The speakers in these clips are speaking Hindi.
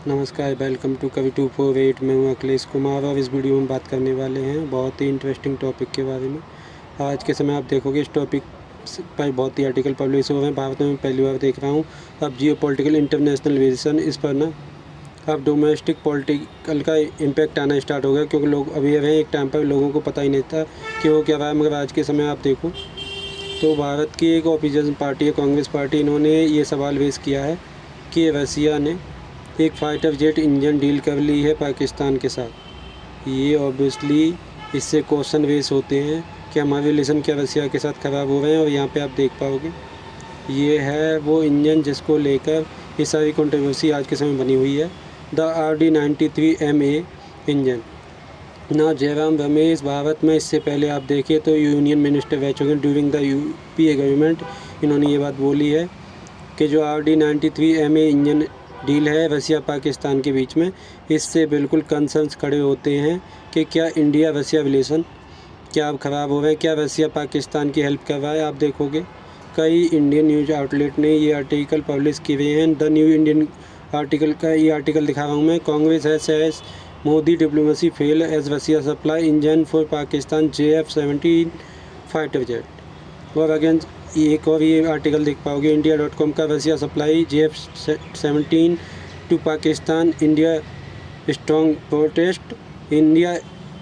नमस्कार, वेलकम टू कवि 248। मैं हूँ अखिलेश कुमार और इस वीडियो में बात करने वाले हैं बहुत ही इंटरेस्टिंग टॉपिक के बारे में। आज के समय आप देखोगे इस टॉपिक पर बहुत ही आर्टिकल पब्लिश हो रहे हैं। भारत में पहली बार देख रहा हूँ। अब जियो पॉलिटिकल इंटरनेशनल वेरिएशन, इस पर ना अब डोमेस्टिक पॉलिटिकल का इम्पैक्ट आना स्टार्ट हो गया, क्योंकि लोग अभी एक टाइम पर लोगों को पता ही नहीं था कि वो क्या रहा है। मगर आज के समय आप देखो तो भारत की एक ऑपोजिशन पार्टी है, कांग्रेस पार्टी, इन्होंने ये सवाल रेज किया है कि रसिया ने एक फाइटर जेट इंजन डील कर ली है पाकिस्तान के साथ। ये ऑब्वियसली इससे क्वेश्चन रेस होते हैं कि हमारे रिलेशन क्या रसिया के साथ ख़राब हो रहे हैं। और यहाँ पे आप देख पाओगे ये है वो इंजन जिसको लेकर ये सारी कंट्रोवर्सी आज के समय बनी हुई है, द RD-93MA इंजन। ना जयराम रमेश भारत में इससे पहले आप देखिए तो यूनियन मिनिस्टर रह चुके हैं ड्यूरिंग द UPA गवर्नमेंट। इन्होंने ये बात बोली है कि जो RD-93MA इंजन डील है रसिया पाकिस्तान के बीच में, इससे बिल्कुल कंसर्न्स खड़े होते हैं कि क्या इंडिया रसिया रिलेशन क्या अब ख़राब हो रहे हैं, क्या रसिया पाकिस्तान की हेल्प कर रहा है। आप देखोगे कई इंडियन न्यूज़ आउटलेट ने ये आर्टिकल पब्लिश किए हैं। द न्यू इंडियन आर्टिकल का ये आर्टिकल दिखा रहा हूँ मैं। कांग्रेस है says Modi diplomacy fail as Russia supply engine for Pakistan JF-17 fighter jet. और अगेन एक और ये आर्टिकल देख पाओगे India.com का, Russia supply JF-17 to Pakistan, India strong protest. India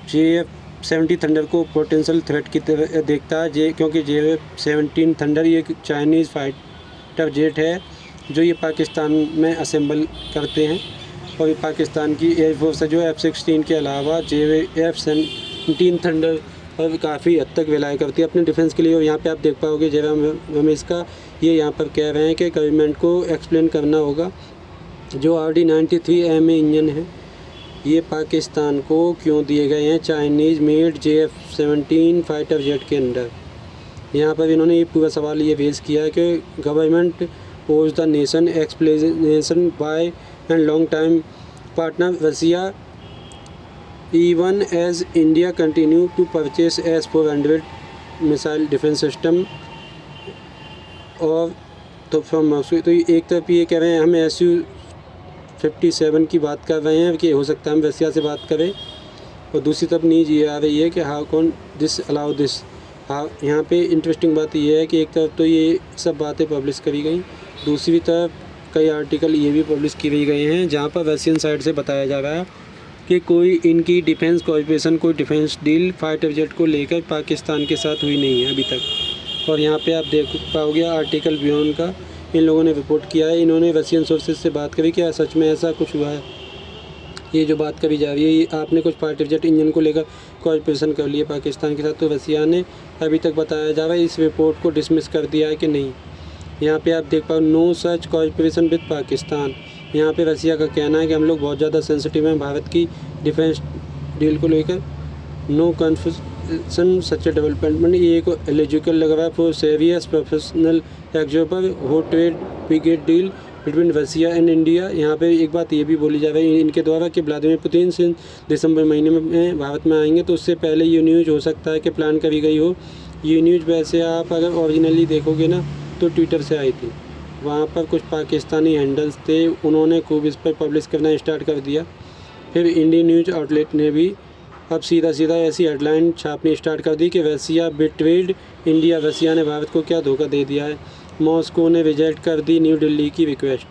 JF-17 thunder को पोटेंशियल थ्रेट की तरह देखता है, क्योंकि JF-17 थंडर ये चाइनीज़ फाइटर जेट है जो ये पाकिस्तान में असेंबल करते हैं। और ये पाकिस्तान की एयरफोर्स है जो F-16 के अलावा JF-17 थंडर और काफ़ी हद तक विलाय करती है अपने डिफेंस के लिए। और यहाँ पे आप देख पाओगे जयराम रमेश का ये यहाँ पर कह रहे हैं कि गवर्नमेंट को एक्सप्लेन करना होगा जो RD-93MA इंजन है ये पाकिस्तान को क्यों दिए गए हैं Chinese made JF-17 fighter jet के अंदर। यहाँ पर इन्होंने ये पूरा सवाल ये रेज किया है कि government owes the nation explanation by and long time partner Russia even as India continue to purchase S-400 missile defence system. और तो फ्रॉम मॉस्को, तो एक तरफ ये कह रहे हैं हम SU-57 की बात कर रहे हैं कि हो सकता है हम रसिया से बात करें, और दूसरी तरफ न्यूज़ ये आ रही है कि हाउ कौन दिस अलाउ दिस। हाँ, यहाँ पे इंटरेस्टिंग बात ये है कि एक तरफ तो ये सब बातें पब्लिश करी गई, दूसरी तरफ कई आर्टिकल ये भी पब्लिश किए गए हैं जहाँ पर रशियन साइड से बताया जा रहा है कि कोई इनकी डिफेंस कॉर्पोरेशन कोई डिफेंस डील फाइटर जेट को लेकर पाकिस्तान के साथ हुई नहीं है अभी तक। और यहाँ पे आप देख पाओगे आर्टिकल बियॉन्ड का इन लोगों ने रिपोर्ट किया है। इन्होंने रशियन सोर्सेज से बात करी कि सच में ऐसा कुछ हुआ है। ये जो बात करी जा रही है ये आपने कुछ फाइटर जेट इंजन को लेकर कॉर्पोरेशन कर लिया पाकिस्तान के साथ, तो रसिया ने अभी तक बताया जा रहा है इस रिपोर्ट को डिसमिस कर दिया है कि नहीं। यहाँ पर आप देख पाओ no such corporation with Pakistan. यहाँ पे रसिया का कहना है कि हम लोग बहुत ज़्यादा सेंसिटिव हैं भारत की डिफेंस डील को लेकर। नो कन्फ्यूजन सच डेवलपमेंट, ये एक एलिजिकल लग रहा है फॉर सीरियस प्रोफेशनल एग्जाम्पल हो trade brigade deal between Russia and India. यहाँ पे एक बात ये भी बोली जा रही है इनके द्वारा कि व्लादिमीर पुतिन से दिसंबर महीने में भारत में आएंगे, तो उससे पहले ये न्यूज़ हो सकता है कि प्लान करी गई हो। ये न्यूज़ वैसे आप अगर ओरिजिनली देखोगे ना तो ट्विटर से आई थी, वहाँ पर कुछ पाकिस्तानी हैंडल्स थे, उन्होंने खूब इस पर पब्लिश करना स्टार्ट कर दिया। फिर इंडियन न्यूज़ आउटलेट ने भी अब सीधा ऐसी हेडलाइन छापनी स्टार्ट कर दी कि रसिया बिट्रेड इंडिया, रसिया ने भारत को क्या धोखा दे दिया है। मॉस्को ने रिजेक्ट कर दी न्यू दिल्ली की रिक्वेस्ट,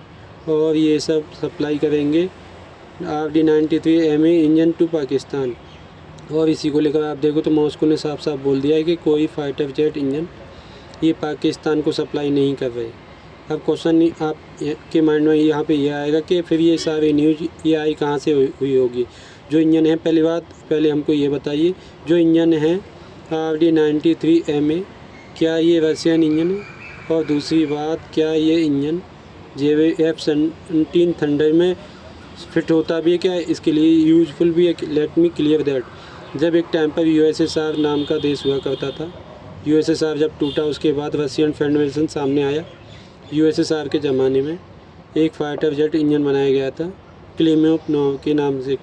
और ये सब सप्लाई करेंगे RD-93MA इंजन टू पाकिस्तान। और इसी को लेकर आप देखो तो मॉस्को ने साफ बोल दिया है कि कोई फाइटर जेट इंजन ये पाकिस्तान को सप्लाई नहीं कर रहे। अब क्वेश्चन आप के माइंड में यहाँ पे ये आएगा कि फिर ये सारी न्यूज़ ये आई कहाँ से हुई होगी। जो इंजन है, पहले हमको ये बताइए जो इंजन है RD-93MA क्या ये रशियन इंजन है, और दूसरी बात क्या ये इंजन JF-17 थंडर में फिट होता भी है, क्या इसके लिए यूजफुल भी है। लेट मी क्लियर दैट, जब एक टाइम पर USSR नाम का देश हुआ करता था, USSR जब टूटा उसके बाद रशियन फेडरेशन सामने आया। USSR के ज़माने में एक फाइटर जेट इंजन बनाया गया था क्लीमोप के नाम से,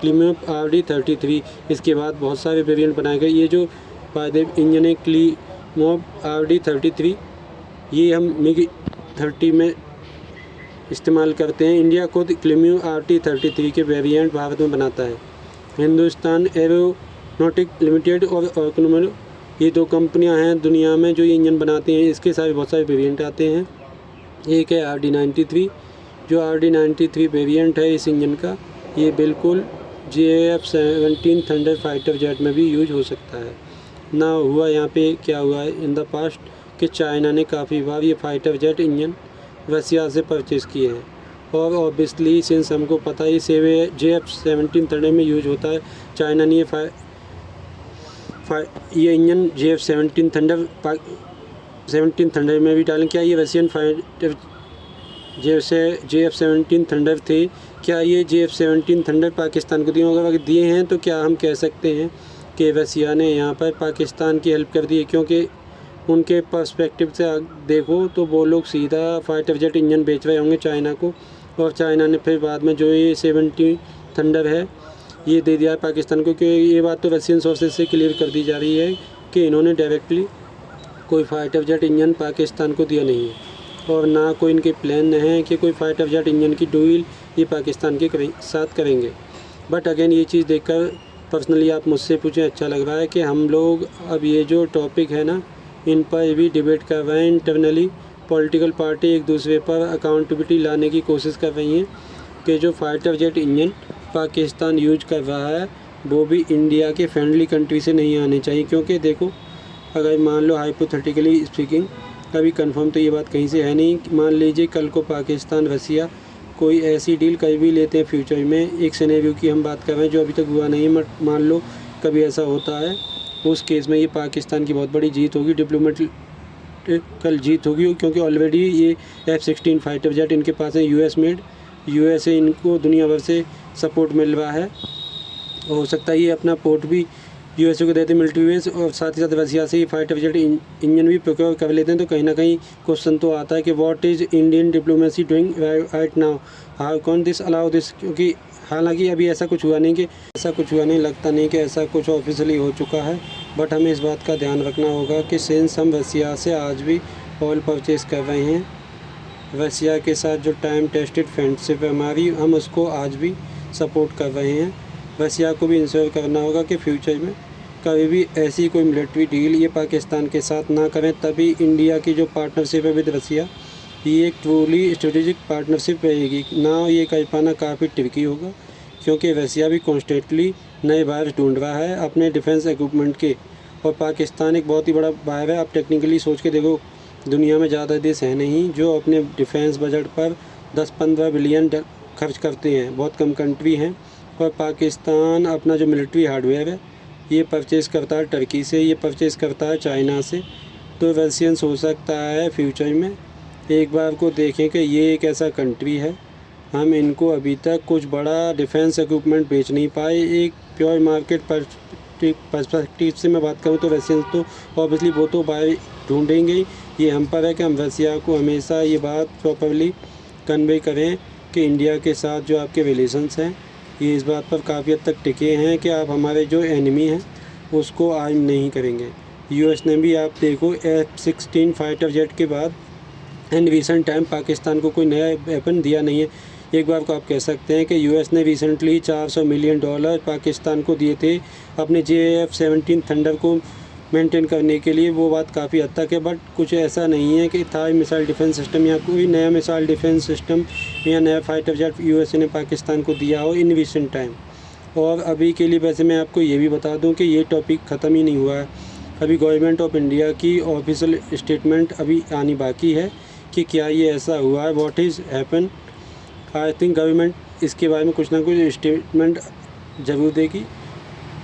क्लीमोप RD-33। इसके बाद बहुत सारे वेरिएंट बनाए गए। ये जो पायदेव इंजन है क्लीमोप RD-33, ये हम MiG-30 में इस्तेमाल करते हैं। इंडिया खुद क्लेम्यू RT-33 के वेरिएंट भारत में बनाता है। हिंदुस्तान एरोनॉटिक लिमिटेड और ऑर्कनोमल, ये 2 कंपनियां हैं दुनिया में जो ये इंजन बनाती हैं। इसके सारे बहुत सारे वेरिएंट आते हैं। एक है RD-93, जो RD-93 वेरिएंट है इस इंजन का, ये बिल्कुल JF-17 थंडर फाइटर जेट में भी यूज हो सकता है। ना हुआ यहाँ पे क्या हुआ है इन द पास्ट कि चाइना ने काफ़ी बार ये फाइटर जेट इंजन रसिया से परचेज़ किए हैं, और ऑब्वियसली सिंस हमको पता ही JF-17 थंडर में यूज होता है, चाइना ने ये इंजन JF-17 थंडर में भी डालें। क्या ये रशियन फाइटर जैसे JF-17 थंडर थे, क्या ये JF-17 थंडर पाकिस्तान को दिए होगा? अगर दिए हैं तो क्या हम कह सकते हैं कि रसिया ने यहाँ पर पाकिस्तान की हेल्प कर दी है? क्योंकि उनके पर्सपेक्टिव से देखो तो वो लोग सीधा फाइटर जेट इंजन बेच रहे होंगे चाइना को, और चाइना ने फिर बाद में जो ये 17 थंडर है ये दे दिया है पाकिस्तान को। क्योंकि ये बात तो रशियन सोर्सेज से क्लियर कर दी जा रही है कि इन्होंने डायरेक्टली कोई फाइटर जेट इंजन पाकिस्तान को दिया नहीं है, और ना कोई इनके प्लान है कि कोई फाइटर जेट इंजन की डील ये पाकिस्तान के साथ करेंगे। बट अगेन ये चीज़ देखकर पर्सनली आप मुझसे पूछें, अच्छा लग रहा है कि हम लोग अब ये जो टॉपिक है ना, इन पर भी डिबेट कर रहे हैं। इंटरनली पॉलिटिकल पार्टी एक दूसरे पर अकाउंटेबिलिटी लाने की कोशिश कर रही हैं कि जो fighter jet engine Pakistan use कर रहा है वो भी इंडिया के फ्रेंडली कंट्री से नहीं आने चाहिए। क्योंकि देखो, अगर मान लो हाइपोथेटिकली स्पीकिंग, अभी कंफर्म तो ये बात कहीं से है नहीं, मान लीजिए कल को पाकिस्तान रसिया कोई ऐसी डील कभी भी लेते हैं फ्यूचर में, एक सिनेरियो की हम बात कर रहे हैं जो अभी तक हुआ नहीं है, मान लो कभी ऐसा होता है, उस केस में ये पाकिस्तान की बहुत बड़ी जीत होगी, डिप्लोमेटिकल जीत होगी। क्योंकि ऑलरेडी ये F-16 फाइटर जेट इनके पास है, US मेड, US से इनको दुनिया भर से सपोर्ट मिल रहा है। हो सकता है ये अपना पोर्ट भी USA को देते मिलिट्री बेस, और साथ ही साथ रसिया से ही फाइटर जेट इंजन भी प्रोक्योर कर लेते हैं। तो कहीं ना कहीं क्वेश्चन तो आता है कि what is Indian diplomacy doing right now, how can this allow this? क्योंकि हालांकि अभी ऐसा कुछ हुआ नहीं, लगता नहीं कि ऐसा कुछ ऑफिशियली हो चुका है। बट हमें इस बात का ध्यान रखना होगा कि सिंस हम रसिया से आज भी ऑयल परचेज़ कर रहे हैं, रसिया के साथ जो टाइम टेस्टेड फ्रेंडशिप है हमारी, हम उसको आज भी सपोर्ट कर रहे हैं। रसिया को भी इंश्योर करना होगा कि फ्यूचर में कभी भी ऐसी कोई मिलिट्री डील ये पाकिस्तान के साथ ना करें, तभी इंडिया की जो पार्टनरशिप है विद रसिया ये एक ट्रूली स्ट्रेटेजिक पार्टनरशिप रहेगी। ना ये कर पाना काफ़ी ट्रिकी होगा, क्योंकि रसिया भी कॉन्स्टेंटली नए बायर्स ढूंढ रहा है अपने डिफेंस इक्विपमेंट के, और पाकिस्तान एक बहुत ही बड़ा बायर है। आप टेक्निकली सोच के देखो, दुनिया में ज़्यादा देश हैं नहीं जो अपने डिफेंस बजट पर 10-15 बिलियन खर्च करते हैं, बहुत कम कंट्री हैं। और पाकिस्तान अपना जो मिलिट्री हार्डवेयर है ये परचेज़ करता है टर्की से, ये परचेज़ करता है चाइना से। तो रशियंस हो सकता है फ्यूचर में एक बार को देखें कि ये एक ऐसा कंट्री है, हम इनको अभी तक कुछ बड़ा डिफेंस इक्विपमेंट बेच नहीं पाए। एक प्योर मार्केट पर्सपेक्टिव से मैं बात करूँ तो रशियंस तो ऑब्वियसली वो तो बाय ढूंढेंगे ही। ये हम पर है कि हम रसिया को हमेशा ये बात प्रॉपरली कन्वे करें कि इंडिया के साथ जो आपके रिलेशंस हैं ये इस बात पर काफ़ी हद तक टिके हैं कि आप हमारे जो एनिमी हैं उसको आर्म नहीं करेंगे। US ने भी आप देखो F-16 फाइटर जेट के बाद एंड रिसेंट टाइम पाकिस्तान को कोई नया वेपन दिया नहीं है। एक बार को आप कह सकते हैं कि US ने रिसेंटली $400 मिलियन पाकिस्तान को दिए थे अपने JF-17 थंडर को मेंटेन करने के लिए, वो बात काफ़ी हद तक है। बट कुछ ऐसा नहीं है कि था मिसाइल डिफेंस सिस्टम या कोई नया मिसाइल डिफेंस सिस्टम या नया फाइटर जेट USA ने पाकिस्तान को दिया हो इन रिसेंट टाइम। और अभी के लिए वैसे मैं आपको ये भी बता दूं कि ये टॉपिक ख़त्म ही नहीं हुआ है, अभी गवर्नमेंट ऑफ इंडिया की ऑफिशियल स्टेटमेंट अभी आनी बाकी है कि क्या ये ऐसा हुआ है, what is happen. I think government इसके बारे में कुछ ना कुछ स्टेटमेंट ज़रूर देगी।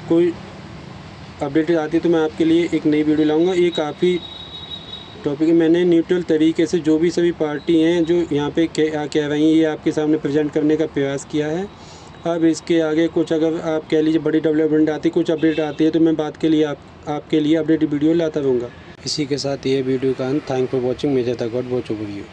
कोई अपडेट आती है तो मैं आपके लिए एक नई वीडियो लाऊंगा। ये काफ़ी टॉपिक मैंने न्यूट्रल तरीके से जो भी सभी पार्टी हैं जो यहाँ पे कह रही हैं ये आपके सामने प्रेजेंट करने का प्रयास किया है। अब इसके आगे कुछ अगर आप कह लीजिए बड़ी डेवलपमेंट आती, कुछ अपडेट आती है तो मैं बात के लिए आपके लिए अपडेट वीडियो लाता रहूँगा। इसी के साथ ये वीडियो का अंत। Thank for watching. Measure the God watch over you.